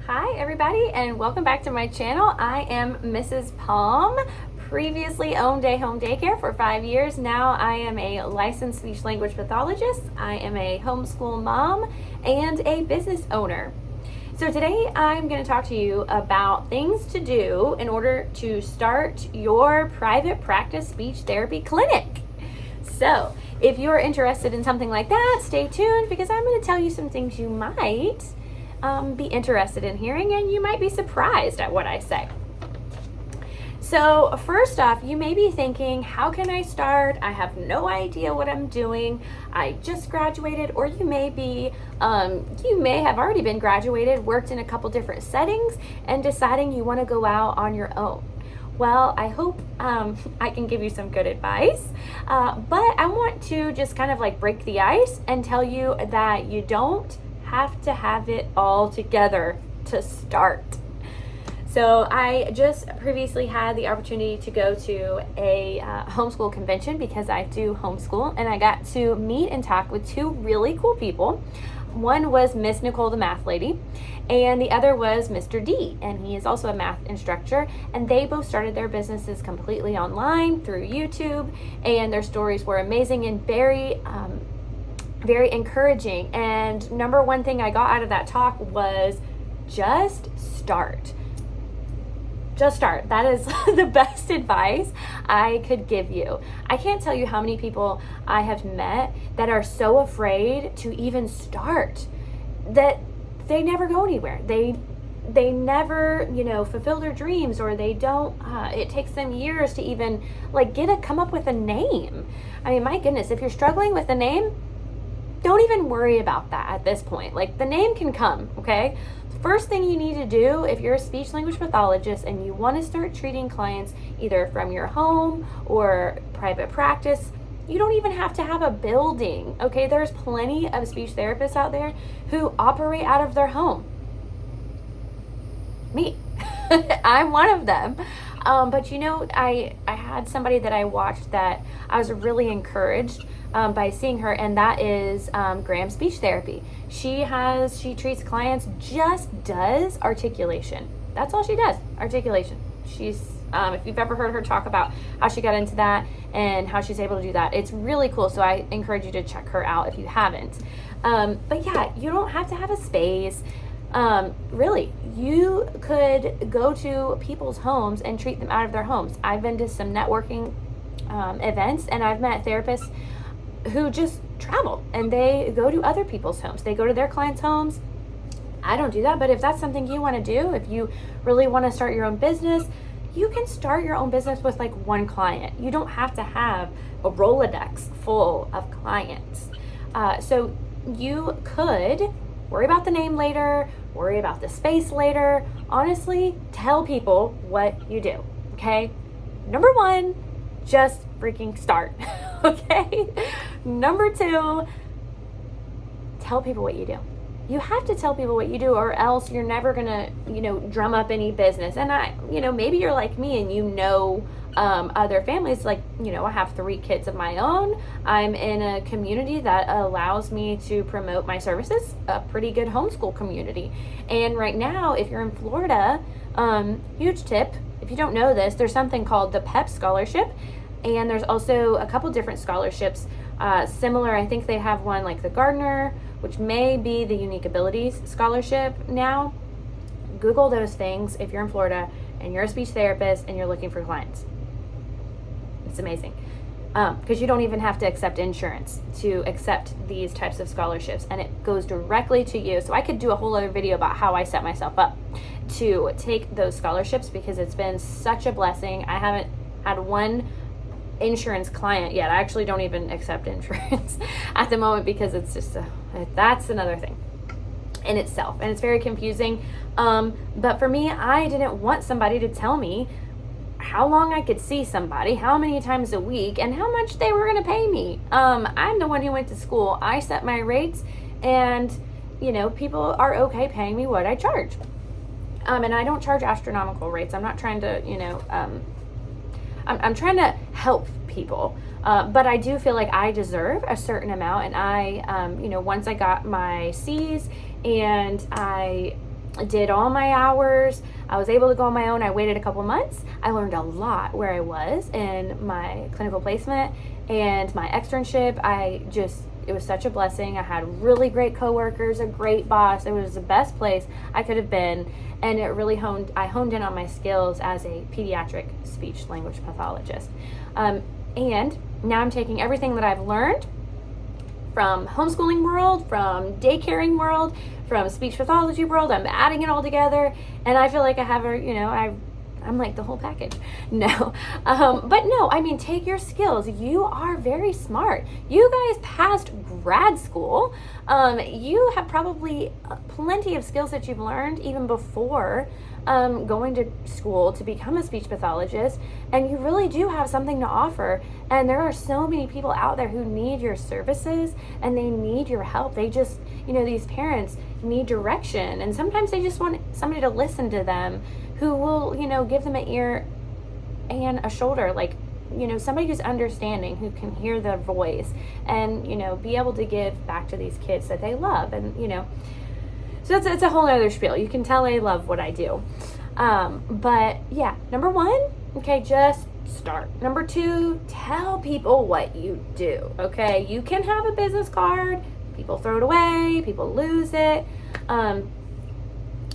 Hi everybody, and welcome back to my channel. I am Mrs. Palm. Previously owned a home daycare for 5 years. Now I am a licensed speech language pathologist. I am a homeschool mom and a business owner. So today I'm going to talk to you about things to do in order to start your private practice speech therapy clinic. So if you're interested in something like that, stay tuned because I'm going to tell you some things you might be interested in hearing, and you might be surprised at what I say. So first off, you may be thinking, how can I start? I have no idea what I'm doing. I just graduated, or you may have already been graduated, worked in a couple different settings, and deciding you want to go out on your own. Well, I hope I can give you some good advice, but I want to just kind of like break the ice and tell you that you don't have to have it all together to start. So I just previously had the opportunity to go to a homeschool convention because I do homeschool, and I got to meet and talk with two really cool people. One was Miss Nicole, the math lady, and the other was Mr. D, and he is also a math instructor, and they both started their businesses completely online through YouTube, and their stories were amazing and very encouraging. And number one thing I got out of that talk was just start. Just start. That is the best advice I could give you. I can't tell you how many people I have met that are so afraid to even start that they never go anywhere. They never, fulfill their dreams, or they don't, it takes them years to even come up with a name. I mean, my goodness, if you're struggling with a name, don't even worry about that at this point. The name can come, okay? First thing you need to do if you're a speech language pathologist and you want to start treating clients either from your home or private practice, you don't even have to have a building, okay? There's plenty of speech therapists out there who operate out of their home. Me. I'm one of them. But I had somebody that I watched that I was really encouraged by seeing her, and that is Graham Speech Therapy. She treats clients, just does articulation. That's all she does, articulation. She's, if you've ever heard her talk about how she got into that and how she's able to do that, it's really cool. So I encourage you to check her out if you haven't. But yeah, you don't have to have a space. Really, you could go to people's homes and treat them out of their homes. I've been to some networking events, and I've met therapists who just travel and they go to other people's homes. They go to their clients' homes. I don't do that, but if that's something you want to do, if you really want to start your own business, you can start your own business with one client. You don't have to have a Rolodex full of clients. So you could worry about the name later, worry about the space later. Honestly, tell people what you do, okay? Number one, just freaking start, okay? Number two, tell people what you do. You have to tell people what you do, or else you're never gonna, drum up any business. And maybe you're like me and other families. I have 3 kids of my own. I'm in a community that allows me to promote my services, a pretty good homeschool community. And right now, if you're in Florida, huge tip, if you don't know this, there's something called the PEP scholarship. And there's also a couple different scholarships similar. I think they have one like the Gardner, which may be the Unique Abilities Scholarship now. Google those things if you're in Florida and you're a speech therapist and you're looking for clients. It's amazing. Because you don't even have to accept insurance to accept these types of scholarships, and it goes directly to you. So I could do a whole other video about how I set myself up to take those scholarships, because it's been such a blessing. I haven't had one insurance client yet. I actually don't even accept insurance at the moment because it's just that's another thing in itself, and it's very confusing. But for me, I didn't want somebody to tell me how long I could see somebody, how many times a week, and how much they were going to pay me. I'm the one who went to school. I set my rates, and people are okay paying me what I charge. And I don't charge astronomical rates. I'm not trying to, I'm trying to help people, but I do feel like I deserve a certain amount. And I, once I got my C's and I did all my hours. I was able to go on my own. I waited a couple months. I learned a lot where I was in my clinical placement and my externship. It was such a blessing. I had really great coworkers, a great boss. It was the best place I could have been. And it really I honed in on my skills as a pediatric speech language pathologist. And now I'm taking everything that I've learned from homeschooling world, from daycaring world, from speech pathology world. I'm adding it all together, and I feel like I have I'm like the whole package. No, but no, I mean, take your skills. You are very smart. You guys passed grad school. You have probably plenty of skills that you've learned even before going to school to become a speech pathologist, and you really do have something to offer. And there are so many people out there who need your services and they need your help. They just, these parents need direction, and sometimes they just want somebody to listen to them who will, give them an ear and a shoulder, like, somebody who's understanding, who can hear their voice and, be able to give back to these kids that they love. And, so it's a whole other spiel. You can tell I love what I do. But yeah, number one, okay, just start. Number two, tell people what you do. Okay, you can have a business card. People throw it away. People lose it.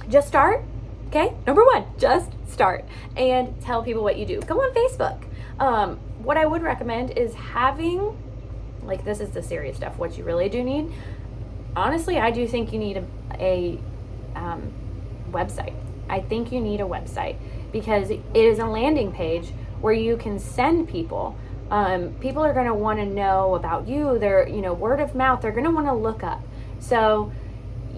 Just start. Okay, number one, just start and tell people what you do. Go on Facebook. What I would recommend is having, like, this is the serious stuff, what you really do need. Honestly, I do think you need a website. I think you need a website because it is a landing page where you can send people. People are going to want to know about you. They're, word of mouth, they're going to want to look up. So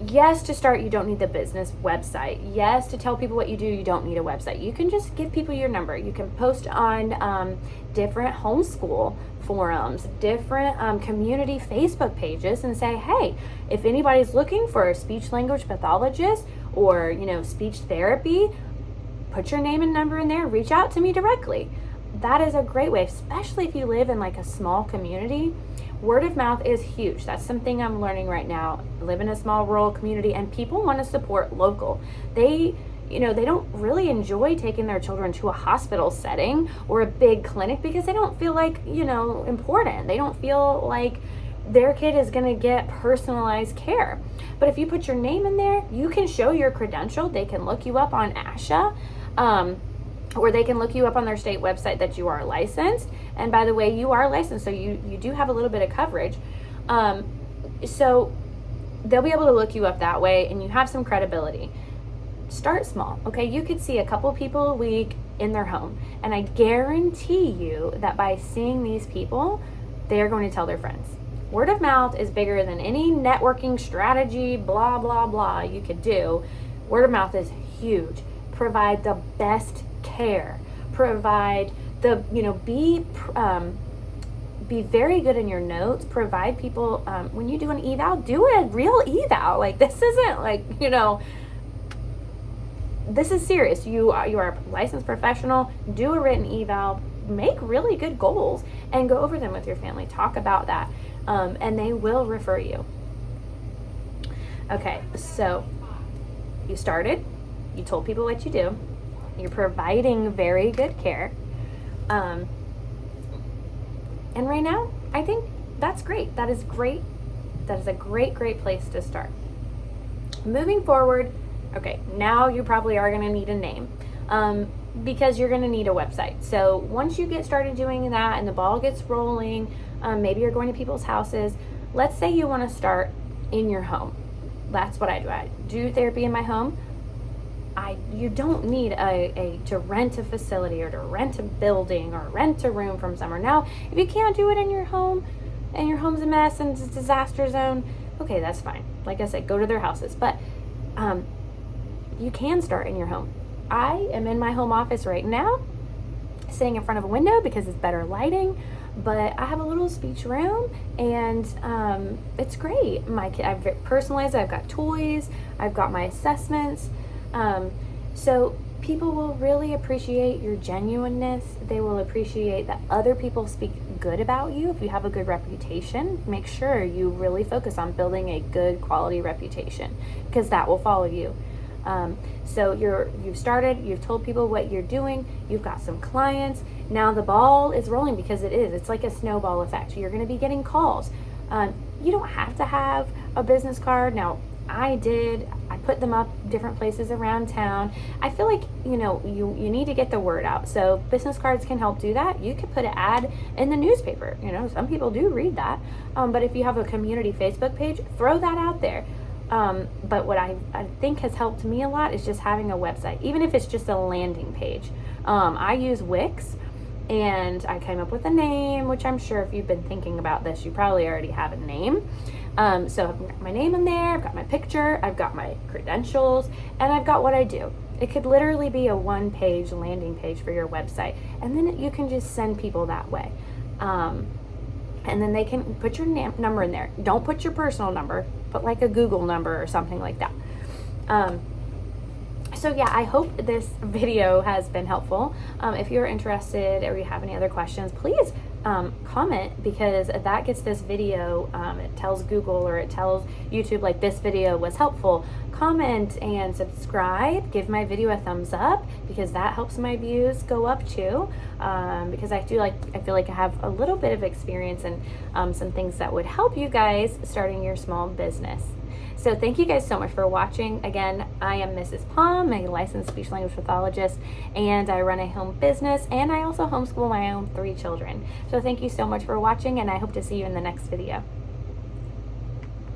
yes, to start, you don't need the business website. Yes, to tell people what you do, you don't need a website. You can just give people your number. You can post on different homeschool forums, different community Facebook pages, and say, hey, if anybody's looking for a speech language pathologist or, speech therapy, put your name and number in there. Reach out to me directly. That is a great way, especially if you live in like a small community. Word of mouth is huge. That's something I'm learning right now. I live in a small rural community and people want to support local. They don't really enjoy taking their children to a hospital setting or a big clinic because they don't feel like, important. They don't feel like their kid is going to get personalized care. But if you put your name in there, you can show your credential. They can look you up on ASHA. Or they can look you up on their state website that you are licensed. And by the way, you are licensed, so you do have a little bit of coverage. So they'll be able to look you up that way, and you have some credibility. Start small, okay? You could see a couple people a week in their home, and I guarantee you that by seeing these people, they are going to tell their friends. Word of mouth is bigger than any networking strategy, blah, blah, blah you could do. Word of mouth is huge. Provide the best care. Provide the, be very good in your notes. Provide people, when you do an eval, do a real eval. Like, this isn't like, this is serious. You are a licensed professional. Do a written eval. Make really good goals and go over them with your family. Talk about that. And they will refer you. Okay, so you started. You told people what you do. You're providing very good care. And right now, I think that's great. That is great. That is a great, great place to start. Moving forward, okay, now you probably are going to need a name because you're going to need a website. So once you get started doing that and the ball gets rolling, maybe you're going to people's houses. Let's say you want to start in your home. That's what I do. I do therapy in my home. You don't need to rent a facility or to rent a building or rent a room from somewhere. Now, if you can't do it in your home and your home's a mess and it's a disaster zone, okay, that's fine. Like I said, go to their houses. But you can start in your home. I am in my home office right now, sitting in front of a window because it's better lighting. But I have a little speech room, and it's great. I've personalized it. I've got toys. I've got my assessments. So people will really appreciate your genuineness. They will appreciate that other people speak good about you. If you have a good reputation, make sure you really focus on building a good quality reputation because that will follow you. So you've started, you've told people what you're doing, you've got some clients. Now the ball is rolling, because it's like a snowball effect. You're going to be getting calls. You don't have to have a business card. Now, I put them up different places around town. I feel like, you need to get the word out. So business cards can help do that. You could put an ad in the newspaper. Some people do read that. But if you have a community Facebook page, throw that out there. But what I think has helped me a lot is just having a website, even if it's just a landing page. I use Wix, and I came up with a name, which I'm sure if you've been thinking about this, you probably already have a name. So I've got my name in there, I've got my picture, I've got my credentials, and I've got what I do. It could literally be a one-page landing page for your website, and then you can just send people that way. And then they can put your number in there. Don't put your personal number, put like a Google number or something like that. So yeah, I hope this video has been helpful. If you're interested or you have any other questions, please comment, because that gets this video, it tells Google or it tells YouTube like this video was helpful. Comment and subscribe, give my video a thumbs up, because that helps my views go up too, because I feel like I have a little bit of experience and some things that would help you guys starting your small business. So thank you guys so much for watching. Again, I am Mrs. Palm, a licensed speech language pathologist, and I run a home business, and I also homeschool my own 3 children. So thank you so much for watching, and I hope to see you in the next video.